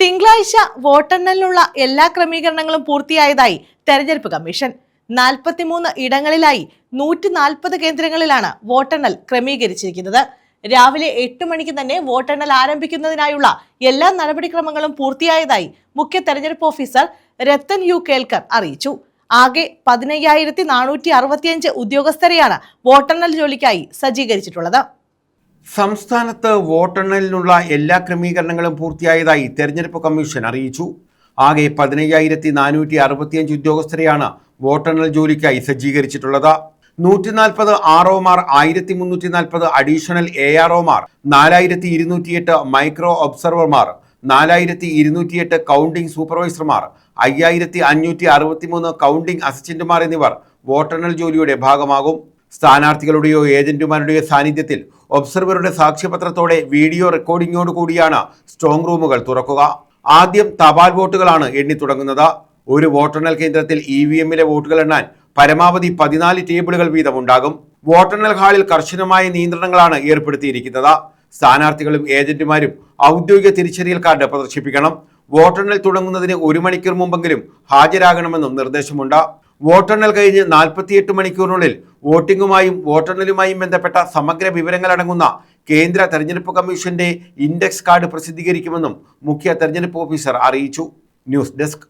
തിങ്കളാഴ്ച വോട്ടെണ്ണലിനുള്ള എല്ലാ ക്രമീകരണങ്ങളും പൂർത്തിയായതായി തെരഞ്ഞെടുപ്പ് കമ്മീഷൻ. 43 ഇടങ്ങളിലായി 140 കേന്ദ്രങ്ങളിലാണ് വോട്ടെണ്ണൽ ക്രമീകരിച്ചിരിക്കുന്നത്. രാവിലെ 8 മണിക്ക് തന്നെ വോട്ടെണ്ണൽ ആരംഭിക്കുന്നതിനായുള്ള എല്ലാ നടപടിക്രമങ്ങളും പൂർത്തിയായതായി മുഖ്യ തെരഞ്ഞെടുപ്പ് ഓഫീസർ രത്തൻ യു കേൽക്കർ അറിയിച്ചു. ആകെ 15,465 ഉദ്യോഗസ്ഥരെയാണ് വോട്ടെണ്ണൽ ജോലിക്കായി സജ്ജീകരിച്ചിട്ടുള്ളത്. സംസ്ഥാനത്ത് വോട്ടെണ്ണലിനുള്ള എല്ലാ ക്രമീകരണങ്ങളും പൂർത്തിയായതായി തെരഞ്ഞെടുപ്പ് കമ്മീഷൻ അറിയിച്ചു. ആകെ 15,465 ഉദ്യോഗസ്ഥരെയാണ് വോട്ടെണ്ണൽ ജോലിക്കായി സജ്ജീകരിച്ചിട്ടുള്ളത്. 140 ROമാർ, 1340 അഡീഷണൽ AROമാർ, 4208 മൈക്രോ ഒബ്സർവർമാർ, 4208 കൗണ്ടിംഗ് സൂപ്പർവൈസർമാർ, 5563 കൗണ്ടിംഗ് അസിസ്റ്റന്റുമാർ എന്നിവർ വോട്ടെണ്ണൽ ജോലിയുടെ ഭാഗമാകും. സ്ഥാനാർത്ഥികളുടെയോ ഏജന്റുമാരുടെയോ സാന്നിധ്യത്തിൽ ഒബ്സർവറുടെ സാക്ഷ്യപത്രത്തോടെ വീഡിയോ റെക്കോർഡിംഗോടുകൂടിയാണ് സ്ട്രോങ് റൂമുകൾ തുറക്കുക. ആദ്യം തപാൽ വോട്ടുകളാണ് എണ്ണി തുടങ്ങുന്നത്. ഒരു വോട്ടെണ്ണൽ കേന്ദ്രത്തിൽ EVMലെ വോട്ടുകൾ എണ്ണാൻ പരമാവധി 14 ടേബിളുകൾ വീതമുണ്ടാകും. വോട്ടെണ്ണൽ ഹാളിൽ കർശനമായ നിയന്ത്രണങ്ങളാണ് ഏർപ്പെടുത്തിയിരിക്കുന്നത്. സ്ഥാനാർത്ഥികളും ഏജന്റുമാരും ഔദ്യോഗിക തിരിച്ചറിയൽ കാർഡ് പ്രദർശിപ്പിക്കണം. വോട്ടെണ്ണൽ തുടങ്ങുന്നതിന് 1 മണിക്കൂർ മുമ്പെങ്കിലും ഹാജരാകണമെന്നും നിർദ്ദേശമുണ്ട്. വോട്ടെണ്ണൽ കഴിഞ്ഞ് 48 മണിക്കൂറിനുള്ളിൽ വോട്ടിംഗുമായും വോട്ടെണ്ണലുമായും ബന്ധപ്പെട്ട സമഗ്ര വിവരങ്ങളടങ്ങുന്ന കേന്ദ്ര തെരഞ്ഞെടുപ്പ് കമ്മീഷന്റെ ഇൻഡെക്സ് കാർഡ് പ്രസിദ്ധീകരിക്കുമെന്നും മുഖ്യ തെരഞ്ഞെടുപ്പ് ഓഫീസർ അറിയിച്ചു. News desk.